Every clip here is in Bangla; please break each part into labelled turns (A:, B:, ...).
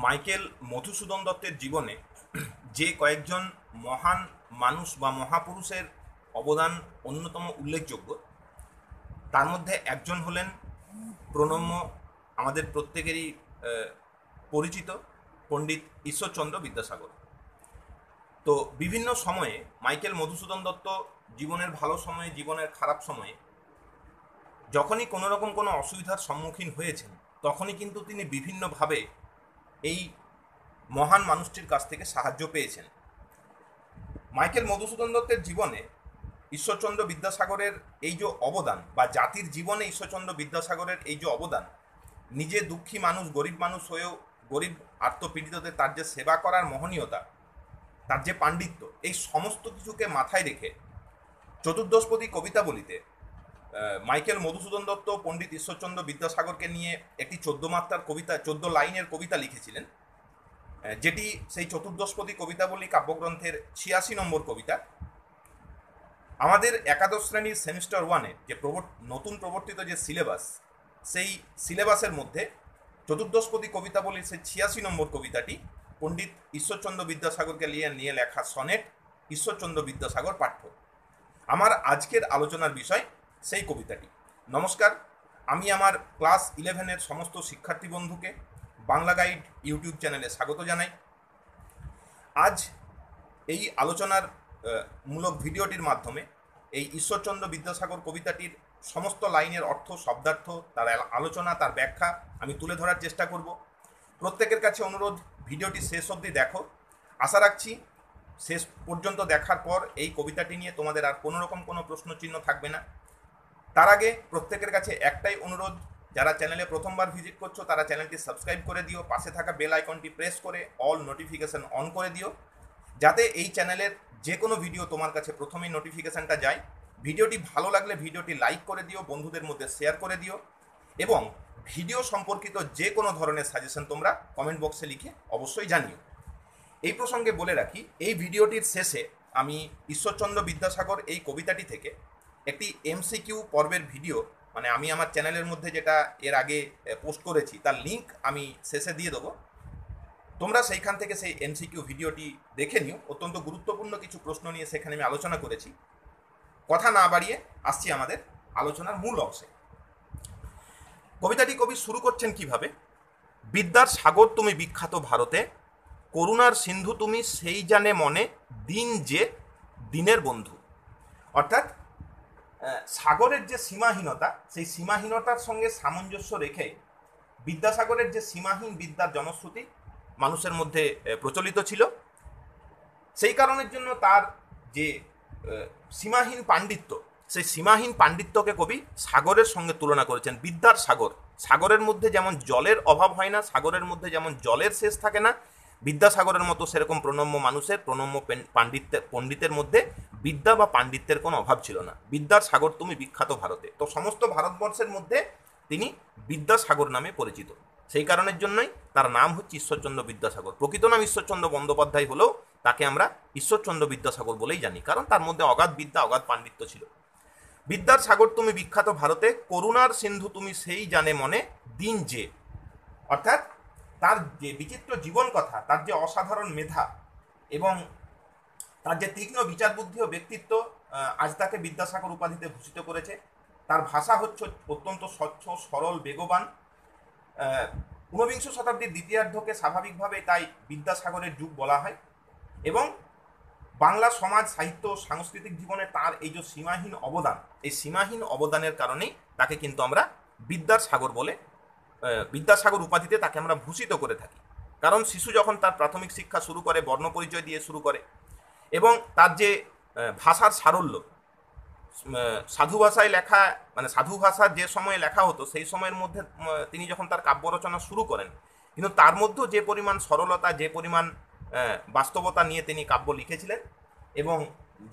A: মাইকেল মধুসূদন দত্তের জীবনে যে কয়েকজন মহান মানুষ বা মহাপুরুষের অবদান অন্যতম উল্লেখযোগ্য, তার মধ্যে একজন হলেন প্রণম্য, আমাদের প্রত্যেকেরই পরিচিত পণ্ডিত ঈশ্বরচন্দ্র বিদ্যাসাগর। তো বিভিন্ন সময়ে মাইকেল মধুসূদন দত্ত জীবনের ভালো সময়ে, জীবনের খারাপ সময়ে, যখনই কোনো রকম কোনো অসুবিধার সম্মুখীন হয়েছেন, তখনই কিন্তু তিনি বিভিন্নভাবে এই মহান মানুষটির কাছ থেকে সাহায্য পেয়েছেন। মাইকেল মধুসূদন দত্তের জীবনে ঈশ্বরচন্দ্র বিদ্যাসাগরের এই যে অবদান, বা জাতির জীবনে ঈশ্বরচন্দ্র বিদ্যাসাগরের এই যে অবদান, নিজে দুঃখী মানুষ, গরিব মানুষ হয়েও গরিব আত্মপীড়িতদের তার যে সেবা করার মহনীয়তা, তার যে পাণ্ডিত্য, এই সমস্ত কিছুকে মাথায় রেখে চতুর্দশপদী কবিতাবলিতে মাইকেল মধুসূদন দত্ত পণ্ডিত ঈশ্বরচন্দ্র বিদ্যাসাগরকে নিয়ে একটি 14 মাত্রার কবিতা, 14 লাইনের কবিতা লিখেছিলেন, যেটি সেই চতুর্দশপদী কবিতাবলী কাব্যগ্রন্থের 86 নম্বর কবিতা। আমাদের একাদশ শ্রেণীর সেমিস্টার 1-এ যে নতুন প্রবর্তিত যে সিলেবাস, সেই সিলেবাসের মধ্যে চতুর্দশপদী কবিতাবলীর সেই 86 নম্বর কবিতাটি পণ্ডিত ঈশ্বরচন্দ্র বিদ্যাসাগরকে নিয়ে লেখা সনেট ঈশ্বরচন্দ্র বিদ্যাসাগর পাঠ্য। আমার আজকের আলোচনার বিষয় সেই কবিতাটি। নমস্কার, আমি আমার ক্লাস 11-এর সমস্ত শিক্ষার্থী বন্ধুকে বাংলা গাইড ইউটিউব চ্যানেলে স্বাগত জানাই। আজ এই আলোচনার মূলক ভিডিওটির মাধ্যমে এই ঈশ্বরচন্দ্র বিদ্যাসাগর কবিতাটির সমস্ত লাইনের অর্থ, শব্দার্থ, তার আলোচনা, তার ব্যাখ্যা আমি তুলে ধরার চেষ্টা করব। প্রত্যেকের কাছে অনুরোধ, ভিডিওটি শেষ অবধি দেখো। আশা রাখছি শেষ পর্যন্ত দেখার পর এই কবিতাটি নিয়ে তোমাদের আর কোনো রকম কোনো প্রশ্নচিহ্ন থাকবে না। তার আগে প্রত্যেকের কাছে একটাই অনুরোধ, যারা চ্যানেলে প্রথমবার ভিজিট করছো তারা চ্যানেলটি সাবস্ক্রাইব করে দিও, পাশে থাকা বেল আইকনটি প্রেস করে অল নোটিফিকেশন অন করে দিও, যাতে এই চ্যানেলের যে কোনো ভিডিও তোমার কাছে প্রথমেই নোটিফিকেশানটা যায়। ভিডিওটি ভালো লাগলে ভিডিওটি লাইক করে দিও, বন্ধুদের মধ্যে শেয়ার করে দিও, এবং ভিডিও সম্পর্কিত যে কোনো ধরনের সাজেশন তোমরা কমেন্ট বক্সে লিখে অবশ্যই জানিও। এই প্রসঙ্গে বলে রাখি, এই ভিডিওটির শেষে আমি ঈশ্বরচন্দ্র বিদ্যাসাগর এই কবিতাটি থেকে একটি এমসিকিউ পর্বের ভিডিও, মানে আমি আমার চ্যানেলের মধ্যে যেটা এর আগে পোস্ট করেছি তার লিঙ্ক আমি শেষে দিয়ে দেবো। তোমরা সেইখান থেকে সেই এমসিকিউ ভিডিওটি দেখে নিও। অত্যন্ত গুরুত্বপূর্ণ কিছু প্রশ্ন নিয়ে সেখানে আমি আলোচনা করেছি। কথা না বাড়িয়ে আসছি আমাদের আলোচনার মূল অংশে। কবিতাটি কবি শুরু করছেন কিভাবে? বিদ্যার সাগর তুমি বিখ্যাত ভারতে, করুণার সিন্ধু তুমি সেই জানে মনে, দিন যে দিনের বন্ধু। অর্থাৎ সাগরের যে সীমাহীনতা, সেই সীমাহীনতার সঙ্গে সামঞ্জস্য রেখে বিদ্যাসাগরের যে সীমাহীন বিদ্যার জনশ্রুতি মানুষের মধ্যে প্রচলিত ছিল, সেই কারণের জন্য তার যে সীমাহীন পাণ্ডিত্য, সেই সীমাহীন পাণ্ডিত্যকে কবি সাগরের সঙ্গে তুলনা করেছেন। বিদ্যার সাগর, সাগরের মধ্যে যেমন জলের অভাব হয় না, সাগরের মধ্যে যেমন জলের শেষ থাকে না, বিদ্যাসাগরের মতো সেরকম প্রণম্য মানুষের, প্রণম্য পণ্ডিতের মধ্যে বিদ্যা বা পাণ্ডিত্যের কোনো অভাব ছিল না। বিদ্যার সাগর তুমি বিখ্যাত ভারতে, তো সমস্ত ভারতবর্ষের মধ্যে তিনি বিদ্যাসাগর নামে পরিচিত। সেই কারণের জন্যই তার নাম হচ্ছে ঈশ্বরচন্দ্র বিদ্যাসাগর। প্রকৃত নাম ঈশ্বরচন্দ্র বন্দ্যোপাধ্যায় হলেও তাকে আমরা ঈশ্বরচন্দ্র বিদ্যাসাগর বলেই জানি, কারণ তার মধ্যে অগাধ বিদ্যা, অগাধ পাণ্ডিত্য ছিল। বিদ্যার সাগর তুমি বিখ্যাত ভারতে, করুণার সিন্ধু তুমি সেই জানে মনে, দিন যে। অর্থাৎ তার যে বিচিত্র জীবন কথা, তার যে অসাধারণ মেধা এবং তার যে তীক্ষ্ণ বিচার বুদ্ধি ও ব্যক্তিত্ব আজ তাকে বিদ্যাসাগর উপাধিতে ভূষিত করেছে। তার ভাষা হচ্ছে অত্যন্ত স্বচ্ছ, সরল, বেগবান। ঊনবিংশ শতাব্দীর দ্বিতীয়ার্ধকে স্বাভাবিকভাবে তাই বিদ্যাসাগরের যুগ বলা হয়, এবং বাংলা সমাজ, সাহিত্য, সাংস্কৃতিক জীবনে তার এই যে সীমাহীন অবদান, এই সীমাহীন অবদানের কারণেই তাকে কিন্তু আমরা বিদ্যার সাগর বলে, বিদ্যাসাগর উপাধিতে তাকে আমরা ভূষিত করে থাকি। কারণ শিশু যখন তার প্রাথমিক শিক্ষা শুরু করে, বর্ণ পরিচয় দিয়ে শুরু করে, এবং তার যে ভাষার সারল্য, সাধু ভাষায় লেখা, মানে সাধু ভাষার যে সময়ে লেখা হতো সেই সময়ের মধ্যে তিনি যখন তার কাব্য রচনা শুরু করেন, কিন্তু তার মধ্যেও যে পরিমাণ সরলতা, যে পরিমাণ বাস্তবতা নিয়ে তিনি কাব্য লিখেছিলেন, এবং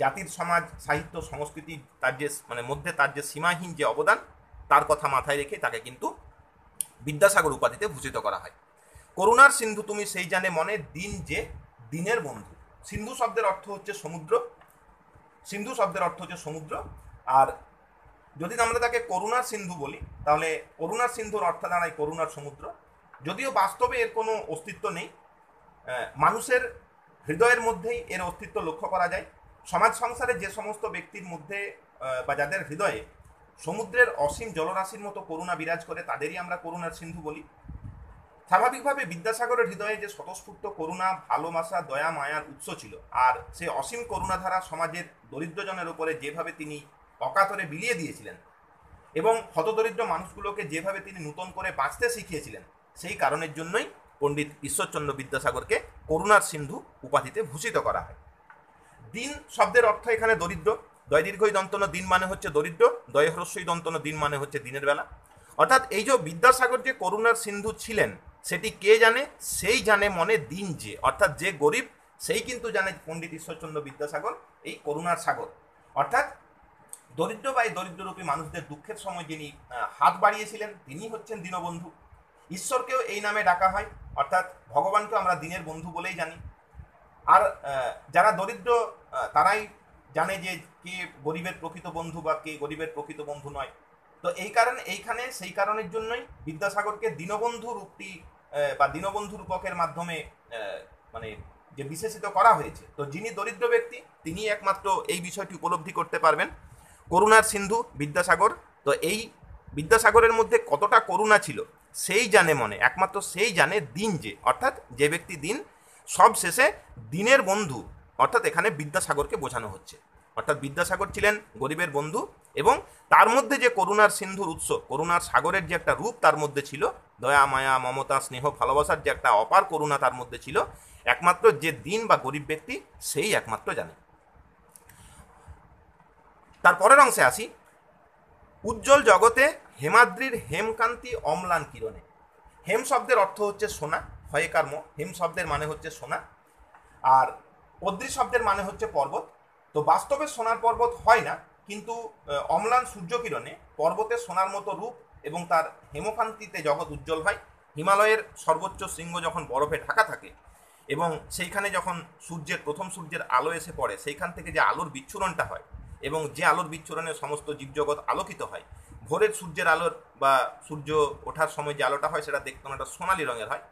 A: জাতির সমাজ, সাহিত্য, সংস্কৃতি তার যে মধ্যে তার যে সীমাহীন যে অবদান, তার কথা মাথায় রেখে তাকে কিন্তু বিদ্যাসাগর উপাধিতে ভূষিত করা হয়। করুণার সিন্ধু তুমি সেই জানে মনে, দিন যে দিনের বন্ধু। সিন্ধু শব্দের অর্থ হচ্ছে সমুদ্র, সিন্ধু শব্দের অর্থ হচ্ছে সমুদ্র। আর যদি আমরা তাকে করুণার সিন্ধু বলি, তাহলে করুণার সিন্ধুর অর্থ দাঁড়ায় করুণার সমুদ্র। যদিও বাস্তবে এর কোনো অস্তিত্ব নেই, মানুষের হৃদয়ের মধ্যেই এর অস্তিত্ব লক্ষ্য করা যায়। সমাজ সংসারে যে সমস্ত ব্যক্তির মধ্যে বা যাদের হৃদয়ে সমুদ্রের অসীম জলরাশির মতো করুণা বিরাজ করে তাদেরই আমরা করুণার সিন্ধু বলি। স্বাভাবিকভাবে বিদ্যাসাগরের হৃদয়ে যে স্বতঃস্ফূর্ত করুণা, ভালোবাসা, দয়া, মায়ার উৎস ছিল, আর সেই অসীম করুণাধারা সমাজের দরিদ্রজনের উপরে যেভাবে তিনি অকাতরে বিলিয়ে দিয়েছিলেন এবং হতদরিদ্র মানুষগুলোকে যেভাবে তিনি নূতন করে বাঁচতে শিখিয়েছিলেন, সেই কারণের জন্যই পণ্ডিত ঈশ্বরচন্দ্র বিদ্যাসাগরকে করুণার সিন্ধু উপাধিতে ভূষিত করা হয়। দিন শব্দের অর্থ এখানে দরিদ্র। দয় দীর্ঘই দন্তন দিন মানে হচ্ছে দরিদ্র, দয় হ্রস্বই দন্তন দিন মানে হচ্ছে দিনের বেলা। অর্থাৎ এই যে বিদ্যাসাগর যে করুণার সিন্ধু ছিলেন, সেটি কে জানে? সেই জানে মনে দিন যে, অর্থাৎ যে গরিব সেই কিন্তু জানে পণ্ডিত ঈশ্বরচন্দ্র বিদ্যাসাগর এই করুণার সাগর। অর্থাৎ দরিদ্র বা এই দরিদ্ররূপী মানুষদের দুঃখের সময় যিনি হাত বাড়িয়েছিলেন তিনি হচ্ছেন দীনবন্ধু। ঈশ্বরকেও এই নামে ডাকা হয়, অর্থাৎ ভগবানকেও আমরা দিনের বন্ধু বলেই জানি। আর যারা দরিদ্র তারাই জানে যে কে গরিবের প্রকৃত বন্ধু বা কে গরিবের প্রকৃত বন্ধু নয়। তো এই কারণে এইখানে সেই কারণের জন্যই বিদ্যাসাগরকে দীনবন্ধু রূপটি বা দীনবন্ধু রূপকের মাধ্যমে মানে যে বিশেষিত করা হয়েছে। তো যিনি দরিদ্র ব্যক্তি তিনি একমাত্র এই বিষয়টি উপলব্ধি করতে পারবেন। করুণার সিন্ধু বিদ্যাসাগর, তো এই বিদ্যাসাগরের মধ্যে কতটা করুণা ছিল সেই জানে মনে, একমাত্র সেই জানে দিন যে, অর্থাৎ যে ব্যক্তি দিন, সব শেষে দিনের বন্ধু, অর্থাৎ এখানে বিদ্যাসাগরকে বোঝানো হচ্ছে। অর্থাৎ বিদ্যাসাগর ছিলেন গরিবের বন্ধু এবং তার মধ্যে যে করুণার সিন্ধুর উৎস, করুণার সাগরের যে একটা রূপ তার মধ্যে ছিল, দয়া, মায়া, মমতা, স্নেহ, ভালোবাসার যে একটা অপার করুণা তার মধ্যে ছিল, একমাত্র যে দিন বা গরিব ব্যক্তি সেই একমাত্র জানে। তার পরের অংশে আসি। উজ্জ্বল জগতে হেমাদ্রির হেমকান্তি অম্লান কিরণে। হেম শব্দের অর্থ হচ্ছে সোনা, হয় কর্ম। হেম শব্দের মানে হচ্ছে সোনা, আর অদ্রি শব্দের মানে হচ্ছে পর্বত। তো বাস্তবে সোনার পর্বত হয় না, কিন্তু অম্লান সূর্যকিরণে পর্বতের সোনার মতো রূপ এবং তার হেমকান্তিতে জগৎ উজ্জ্বল হয়। হিমালয়ের সর্বোচ্চ শৃঙ্গ যখন বরফে ঢাকা থাকে এবং সেইখানে যখন প্রথম সূর্যের আলো এসে পড়ে, সেইখান থেকে যে আলোর বিচ্ছুরণটা হয় এবং যে আলোর বিচ্ছুরণে সমস্ত জীবজগৎ আলোকিত হয়, ভোরের সূর্যের আলোর বা সূর্য ওঠার সময় যে আলোটা হয় সেটা দেখতে অনেকটা সোনালি রঙের হয়।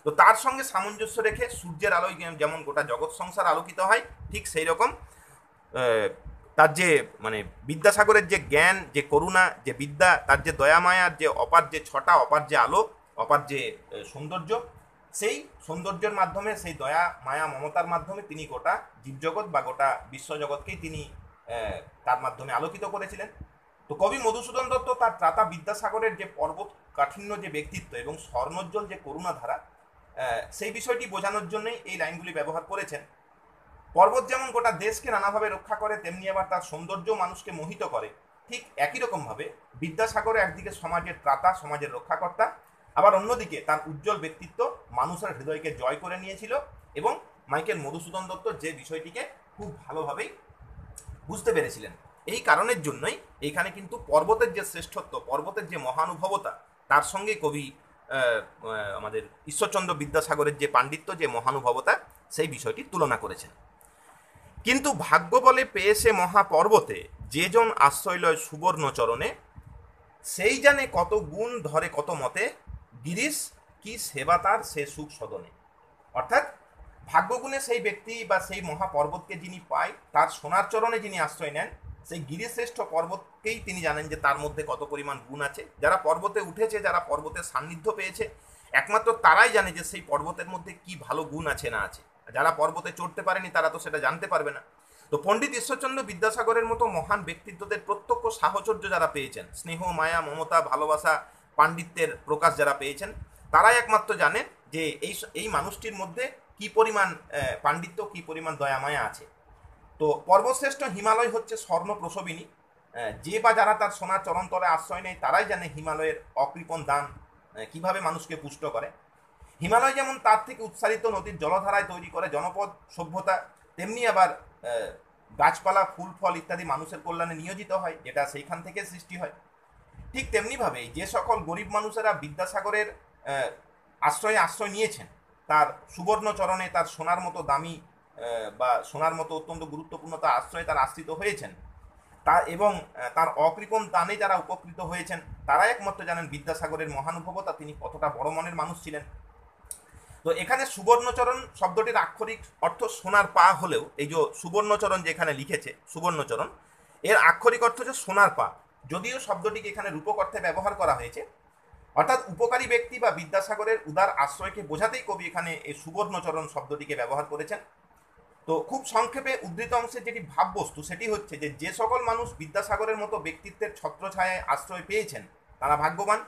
A: তো তার সঙ্গে সামঞ্জস্য রেখে সূর্যের আলোয় যেমন গোটা জগৎ সংসার আলোকিত হয়, ঠিক সেই রকম তার যে মানে বিদ্যাসাগরের যে জ্ঞান, যে করুণা, যে বিদ্যা, তার যে দয়া মায়ার যে অপার যে ছটা, অপার যে আলো, অপার যে সৌন্দর্য, সেই সৌন্দর্যের মাধ্যমে, সেই দয়া মায়া মমতার মাধ্যমে তিনি গোটা জীবজগৎ বা গোটা বিশ্বজগৎকেই তিনি তার মাধ্যমে আলোকিত করেছিলেন। তো কবি মধুসূদন দত্ত তার ত্রাতা বিদ্যাসাগরের যে পর্বত কাঠিন্য যে ব্যক্তিত্ব এবং স্বর্ণোজ্জ্বল যে করুণাধারা, সেই বিষয়টি বোঝানোর জন্যই এই লাইনগুলি ব্যবহার করেছেন। পর্বত যেমন গোটা দেশকে নানাভাবে রক্ষা করে, তেমনি আবার তার সৌন্দর্য মানুষকে মোহিত করে। ঠিক একই রকমভাবে বিদ্যাসাগর একদিকে সমাজের ত্রাতা, সমাজের রক্ষাকর্তা, আবার অন্যদিকে তার উজ্জ্বল ব্যক্তিত্ব মানুষের হৃদয়কে জয় করে নিয়েছিল এবং মাইকেল মধুসূদন দত্ত যে বিষয়টিকে খুব ভালোভাবেই বুঝতে পেরেছিলেন। এই কারণের জন্যই এইখানে কিন্তু পর্বতের যে শ্রেষ্ঠত্ব, পর্বতের যে মহানুভবতা, তার সঙ্গে কবি আমাদের ঈশ্বরচন্দ্র বিদ্যাসাগরের যে পাণ্ডিত্য, যে মহানুভবতা, সেই বিষয়টি তুলনা করেছেন। কিন্তু ভাগ্য বলে পেয়েছে মহাপর্বতে, যেজন আশ্রয় লয় সুবর্ণ চরণে, সেই জানে কত গুণ ধরে কত মতে, গিরিশ কি সেবা তার সে সুখ সদনে। অর্থাৎ ভাগ্যগুণে সেই ব্যক্তি বা সেই মহাপর্বতকে যিনি পায়, তার সোনার চরণে যিনি আশ্রয় নেন, সেই গিরিশ্রেষ্ঠ পর্বতকেই তিনি জানেন যে তার মধ্যে কত পরিমাণ গুণ আছে। যারা পর্বতে উঠেছে, যারা পর্বতের সান্নিধ্য পেয়েছে, একমাত্র তারাই জানে যে সেই পর্বতের মধ্যে কি ভালো গুণ আছে না আছে। যারা পর্বতে চড়তে পারেনি তারা তো সেটা জানতে পারবে না। তো পণ্ডিত ঈশ্বরচন্দ্র বিদ্যাসাগরের মতো মহান ব্যক্তিত্বদের প্রত্যক্ষ সাহচর্য যারা পেয়েছেন, স্নেহ, মায়া, মমতা, ভালোবাসা, পাণ্ডিত্যের প্রকাশ যারা পেয়েছেন, তারাই একমাত্র জানেন যে এই মানুষটির মধ্যে কি পরিমাণ পাণ্ডিত্য, কি পরিমাণ দয়া মায়া আছে। তো পর্বশ্রেষ্ঠ হিমালয় হচ্ছে স্বর্ণ প্রসবিনী। যে বা যারা তার সোনার চরণতলে আশ্রয় নেয় তারাই জানে হিমালয়ের অকৃপণ দান কিভাবে মানুষকে পুষ্ট করে। হিমালয় যেমন তার থেকে উৎসারিত নদীর জলধারায় তৈরি করে জনপদ সভ্যতা, তেমনি আবার গাছপালা, ফুল ফল ইত্যাদি মানুষের কল্যাণে নিয়োজিত হয়, যেটা সেইখান থেকে সৃষ্টি হয়। ঠিক তেমনিভাবেই যে সকল গরিব মানুষেরা বিদ্যাসাগরের আশ্রয় নিয়েছেন, তার সুবর্ণ চরণে, তার সোনার মতো দামি বা সোনার মতো অত্যন্ত গুরুত্বপূর্ণ তার আশ্রয়ে তার আশ্রিত হয়েছেন, তা এবং তার অকৃপণ দানে যারা উপকৃত হয়েছেন তারা একমাত্র জানেন বিদ্যাসাগরের মহানুভবতা, তিনি কতটা বড় মনের মানুষ ছিলেন। তো এখানে সুবর্ণচরণ শব্দটির আক্ষরিক অর্থ সোনার পা হলেও এই যে সুবর্ণচরণ যেখানে লিখেছে সুবর্ণচরণ, এর আক্ষরিক অর্থ হচ্ছে সোনার পা, যদিও শব্দটিকে এখানে রূপক অর্থে ব্যবহার করা হয়েছে, অর্থাৎ উপকারী ব্যক্তি বা বিদ্যাসাগরের উদার আশ্রয়কে বোঝাতেই কবি এখানে এই সুবর্ণচরণ শব্দটিকে ব্যবহার করেছেন। তো খুব সংক্ষেপে উদ্ধৃত অংশের যেটি ভাববস্তু সেটি হচ্ছে যে সকল মানুষ বিদ্যাসাগরের মতো ব্যক্তিত্বের ছত্রছায়ায় আশ্রয় পেয়েছেন তারা ভাগ্যবান।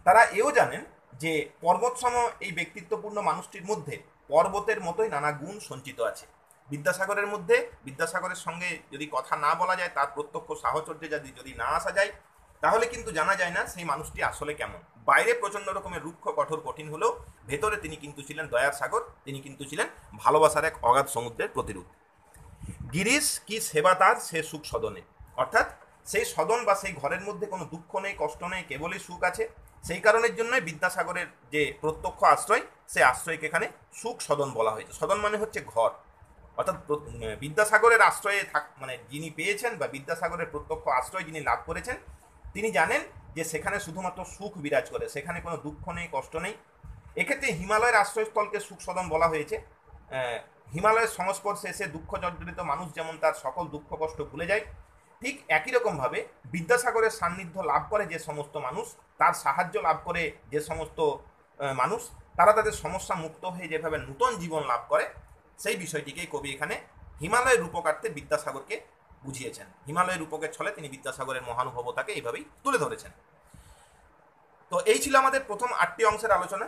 A: তারা এও জানেন যে পর্বতসম এই ব্যক্তিত্বপূর্ণ মানুষটির মধ্যে পর্বতের মতোই নানা গুণ সঞ্চিত আছে। বিদ্যাসাগরের মধ্যে, বিদ্যাসাগরের সঙ্গে যদি কথা না বলা যায়, তার প্রত্যক্ষ সাহচর্যে যদি না আসা যায়, তাহলে কিন্তু জানা যায় না সেই মানুষটি আসলে কেমন। বাইরে প্রচণ্ড রকমের রুক্ষ কঠোর কঠিন হলেও ভেতরে তিনি কিন্তু ছিলেন দয়ার সাগর, তিনি কিন্তু ছিলেন ভালোবাসার এক অগাধ সমুদ্রের প্রতিরূপ। গিরিশ কি সেবা তার সে সুখ সদনে, অর্থাৎ সেই সদন বা সেই ঘরের মধ্যে কোনো দুঃখ নেই, কষ্ট নেই, কেবলই সুখ আছে। সেই কারণের জন্যই বিদ্যাসাগরের যে প্রত্যক্ষ আশ্রয়, সেই আশ্রয়কে এখানে সুখ সদন বলা হয়েছে। সদন মানে হচ্ছে ঘর, অর্থাৎ বিদ্যাসাগরের আশ্রয়ে মানে যিনি পেয়েছেন বা বিদ্যাসাগরের প্রত্যক্ষ আশ্রয় যিনি লাভ করেছেন, তিনি জানেন যে সেখানে শুধুমাত্র সুখ বিরাজ করে, সেখানে কোনো দুঃখ নেই, কষ্ট নেই। এক্ষেত্রে হিমালয়ের আশ্রয়স্থলকে সুখ সদন বলা হয়েছে। হিমালয়ের সংস্পর্শে এসে দুঃখ জর্জরিত মানুষ যেমন তার সকল দুঃখ কষ্ট ভুলে যায়, ঠিক একই রকমভাবে বিদ্যাসাগরের সান্নিধ্য লাভ করে যে সমস্ত মানুষ, তার সাহায্য লাভ করে যে সমস্ত মানুষ, তারা তাদের সমস্যা মুক্ত হয়ে যেভাবে নূতন জীবন লাভ করে, সেই বিষয়টিকেই কবি এখানে হিমালয়ের রূপকার্থে বিদ্যাসাগরকে বুঝিয়েছেন। হিমালয়ের রূপকের ছলে তিনি বিদ্যাসাগরের মহানুভবতাকে এইভাবেই তুলে ধরেছেন। তো এই ছিল আমাদের প্রথম 8টি অংশের আলোচনা।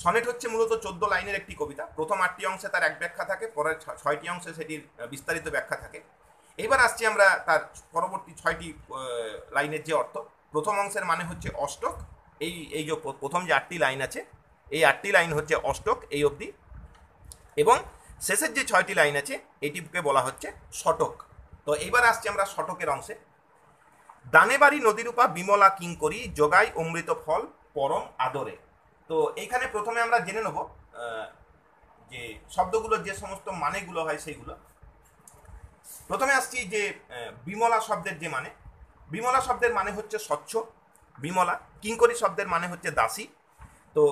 A: সনেট হচ্ছে মূলত 14 লাইনের একটি কবিতা। প্রথম 8টি অংশে তার এক ব্যাখ্যা থাকে, পরের 6টি অংশে সেটির বিস্তারিত ব্যাখ্যা থাকে। এইবার আসছি আমরা তার পরবর্তী 6টি লাইনের যে অর্থ। প্রথম অংশের মানে হচ্ছে অষ্টক। এই যে প্রথম যে 8টি লাইন আছে, এই 8টি লাইন হচ্ছে অষ্টক এই অবধি, এবং শেষের যে 6টি লাইন আছে এটিকে বলা হচ্ছে শতক। তো এইবার আসছি আমরা শতকের অংশে। দানেবাড়ি নদীরূপা বিমলা কিঙ্করি যোগাই অমৃত ফল পরম আদরে। তো এইখানে প্রথমে আমরা জেনে নেব যে শব্দগুলোর যে সমস্ত মানেগুলো হয় সেইগুলো। প্রথমে আসছি যে বিমলা শব্দের যে মানে, বিমলা শব্দের মানে হচ্ছে স্বচ্ছ, বিমলা। কিঙ্করি শব্দের মানে হচ্ছে দাসী। তো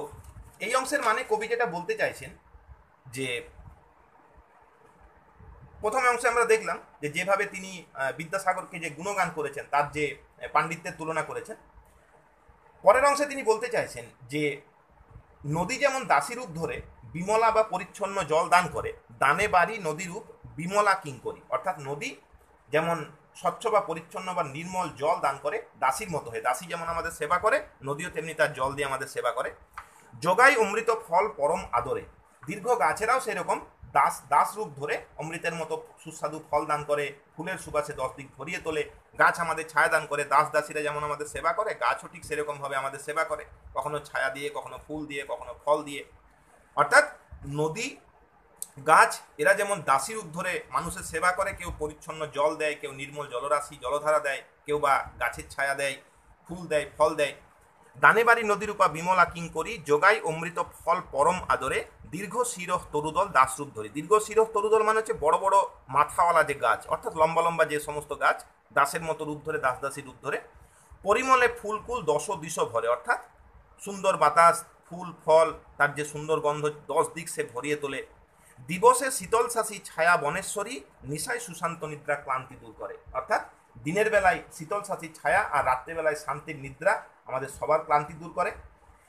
A: এই অংশের মানে কবি যেটা বলতে চাইছেন যে প্রথম অংশে আমরা দেখলাম যে যেভাবে তিনি বিদ্যাসাগরকে যে গুণগান করেছেন, তার যে পাণ্ডিত্যের তুলনা করেছেন, পরের অংশে তিনি বলতে চাইছেন যে নদী যেমন দাসী রূপ ধরে বিমলা বা পরিচ্ছন্ন জল দান করে, দানে বাড়ি নদী রূপ বিমলা কিঙ্করি, অর্থাৎ নদী যেমন স্বচ্ছ বা পরিচ্ছন্ন বা নির্মল জল দান করে দাসীর মতো হয়ে, দাসী যেমন আমাদের সেবা করে, নদীও তেমনি তার জল দিয়ে আমাদের সেবা করে। যোগাই অমৃত ফল পরম আদরে, দীর্ঘ গাছেরাও সেরকম দাস রূপ ধরে অমৃতের মতো সুস্বাদু ফল দান করে, ফুলের সুবাসে 10 দিক ভরিয়ে তোলে। গাছ আমাদের ছায়া দান করে, দাসীরা যেমন আমাদের সেবা করে, গাছও ঠিক সেরকমভাবে আমাদের সেবা করে, কখনো ছায়া দিয়ে, কখনো ফুল দিয়ে, কখনো ফল দিয়ে। অর্থাৎ নদী, গাছ এরা যেমন দাসী রূপ ধরে মানুষের সেবা করে, কেউ পরিচ্ছন্ন জল দেয়, কেউ নির্মল জলরাশি জলধারা দেয়, কেউ বা গাছের ছায়া দেয়, ফুল দেয়, ফল দেয়। দানেবাড়ি নদীরূপা বিমলা কিঙ্করি যোগাই অমৃত ফল পরম আদরে দীর্ঘ শিরহ তরুদল দাসরূপ ধরে। দীর্ঘ শিরহ তরুদল মানে হচ্ছে বড় বড় মাথাওয়ালা যে গাছ, অর্থাৎ লম্বা লম্বা যে সমস্ত গাছ, দাসের মতো রূপ ধরে, দাসী রূপ ধরে। পরিমলে ফুলকুল 10 দিশ ভরে, অর্থাৎ সুন্দর বাতাস, ফুল ফল, তার যে সুন্দর গন্ধ 10 দিক সে ভরিয়ে তোলে। দিবসে শীতল শাসী ছায়া বনেশ্বরী নিশায় সুশান্ত নিদ্রা ক্লান্তি দূর করে, অর্থাৎ দিনের বেলায় শীতল শাসী ছায়া আর রাত্রেবেলায় শান্তির নিদ্রা আমাদের সবার ক্লান্তি দূর করে।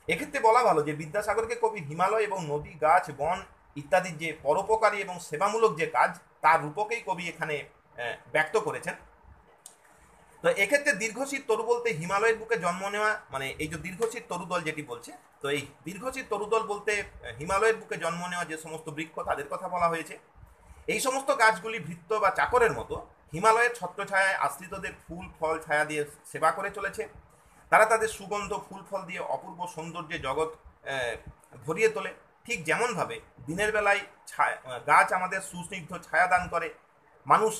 A: এক্ষেত্রে বলা ভালো যে বিদ্যাসাগরকে কবি হিমালয় এবং নদী, গাছ, বন ইত্যাদির যে পরোপকারী এবং সেবামূলক যে কাজ, তার রূপকেই কবি এখানে ব্যক্ত করেছেন। তো এক্ষেত্রে দীর্ঘশীর তরু বলতে হিমালয়ের বুকে জন্ম নেওয়া, মানে এই যে দীর্ঘশীর তরুদল যেটি বলছে, তো এই দীর্ঘশীর তরুদল বলতে হিমালয়ের বুকে জন্ম নেওয়া যে সমস্ত বৃক্ষ তাদের কথা বলা হয়েছে। এই সমস্ত গাছগুলি ভৃত্য বা চাকরের মতো হিমালয়ের ছত্রছায়ায় আশ্রিতদের ফুল ফল ছায়া দিয়ে সেবা করে চলেছে। তারা তাদের সুগন্ধ ফুল ফল দিয়ে অপূর্ব সৌন্দর্যে জগৎ ভরিয়ে তোলে। ঠিক যেমনভাবে দিনের বেলায় গাছ আমাদের সুস্নিগ্ধ ছায়া দান করে, মানুষ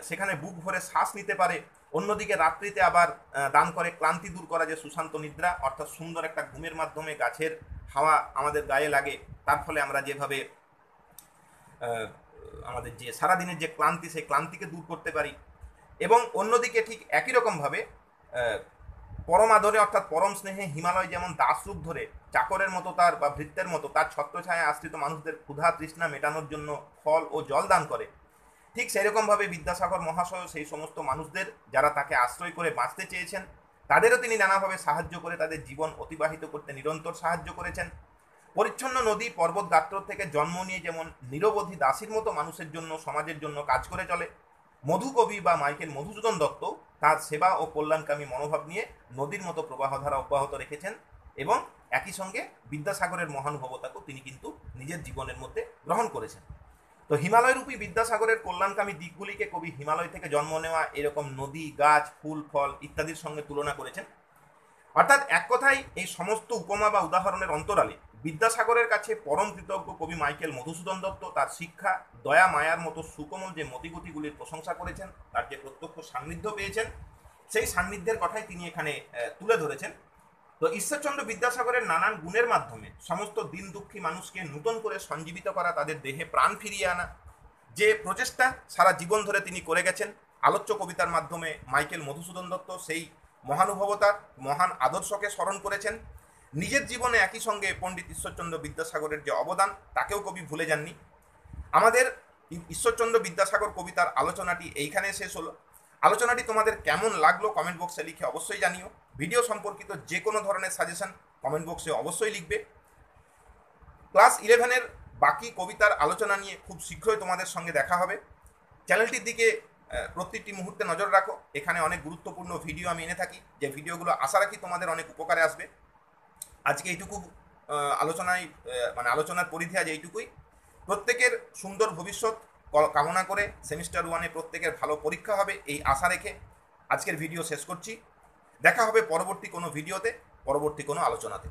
A: সেখানে বুক ভরে শ্বাস নিতে পারে, অন্যদিকে রাত্রিতে আবার দান করে ক্লান্তি দূর করা যে সুশান্ত নিদ্রা, অর্থাৎ সুন্দর একটা ঘুমের মাধ্যমে গাছের হাওয়া আমাদের গায়ে লাগে, তার ফলে আমরা যেভাবে আমাদের যে সারাদিনের যে ক্লান্তি, সেই ক্লান্তিকে দূর করতে পারি। এবং অন্যদিকে ঠিক একই রকমভাবে পরম আদরে অর্থাৎ পরম স্নেহে হিমালয় যেমন দাসরূপ ধরে চাকরের মতো তার বা ভৃত্যের মতো তার ছত্রছায়ায় আশ্রিত মানুষদের ক্ষুধা তৃষ্ণা মেটানোর জন্য ফল ও জল দান করে, ঠিক সেরকমভাবে বিদ্যাসাগর মহাশয় সেই সমস্ত মানুষদের যারা তাকে আশ্রয় করে বাঁচতে চেয়েছেন তাদেরও তিনি নানাভাবে সাহায্য করে তাদের জীবন অতিবাহিত করতে নিরন্তর সাহায্য করেছেন। পরিচ্ছন্ন নদী পর্বত গাত্র থেকে জন্ম নিয়ে যেমন নিরবধি দাসীর মতো মানুষের জন্য সমাজের জন্য কাজ করে চলে, মধুকবি বা মাইকেল মধুসূদন দত্ত তার সেবা ও কল্যাণকামী মনোভাব নিয়ে নদীর মতো প্রবাহধারা অব্যাহত রেখেছেন এবং একই সঙ্গে বিদ্যাসাগরের মহানুভবতাকেও তিনি কিন্তু নিজের জীবনের মধ্যে গ্রহণ করেছেন। তো হিমালয়রূপী বিদ্যাসাগরের কল্যাণকামী দিকগুলিকে কবি হিমালয় থেকে জন্ম নেওয়া এরকম নদী গাছ ফুল ফল ইত্যাদির সঙ্গে তুলনা করেছেন। অর্থাৎ এক কথায় এই সমস্ত উপমা বা উদাহরণের অন্তরালে বিদ্যাসাগরের কাছে পরম কৃতজ্ঞ কবি মাইকেল মধুসূদন দত্ত তার শিক্ষা দয়া মায়ার মতো সুকোমল যে মতিগতিগুলির প্রশংসা করেছেন, তার যে প্রত্যক্ষ সান্নিধ্য পেয়েছেন, সেই সান্নিধ্যের কথাই তিনি এখানে তুলে ধরেছেন। তো ঈশ্বরচন্দ্র বিদ্যাসাগরের নানান গুণের মাধ্যমে সমস্ত দিন দুঃখী মানুষকে নূতন করে সঞ্জীবিত করা, তাদের দেহে প্রাণ ফিরিয়ে আনা, যে প্রচেষ্টা সারা জীবন ধরে তিনি করে গেছেন আলোচ্য কবিতার মাধ্যমে মাইকেল মধুসূদন দত্ত সেই মহানুভবতার মহান আদর্শকে স্মরণ করেছেন। নিজের জীবনে একই সঙ্গে পণ্ডিত ঈশ্বরচন্দ্র বিদ্যাসাগরের যে অবদান তাকেও কবি ভুলে যাননি। আমাদের ঈশ্বরচন্দ্র বিদ্যাসাগর কবিতার আলোচনাটি এইখানে শেষ হলো। আলোচনাটি তোমাদের কেমন লাগলো কমেন্ট বক্সে লিখে অবশ্যই জানিও। ভিডিও সম্পর্কিত যে কোনো ধরনের সাজেশন কমেন্ট বক্সে অবশ্যই লিখবে। ক্লাস 11-এর বাকি কবিতার আলোচনা নিয়ে খুব শীঘ্রই তোমাদের সঙ্গে দেখা হবে। চ্যানেলটির দিকে প্রত্যেকটি মুহূর্তে নজর রাখো, এখানে অনেক গুরুত্বপূর্ণ ভিডিও আমি এনে থাকি, যে ভিডিওগুলো আশা রাখি তোমাদের অনেক উপকারে আসবে। আজকে এইটুকু আলোচনার পরিধি আজ এইটুকুই। প্রত্যেকের সুন্দর ভবিষ্যৎ কামনা করে সেমিস্টার 1-এ প্রত্যেকের ভালো পরীক্ষা হবে এই আশা রেখে আজকের ভিডিও শেষ করছি। দেখা হবে পরবর্তী কোনো ভিডিওতে, পরবর্তী কোনো আলোচনাতে।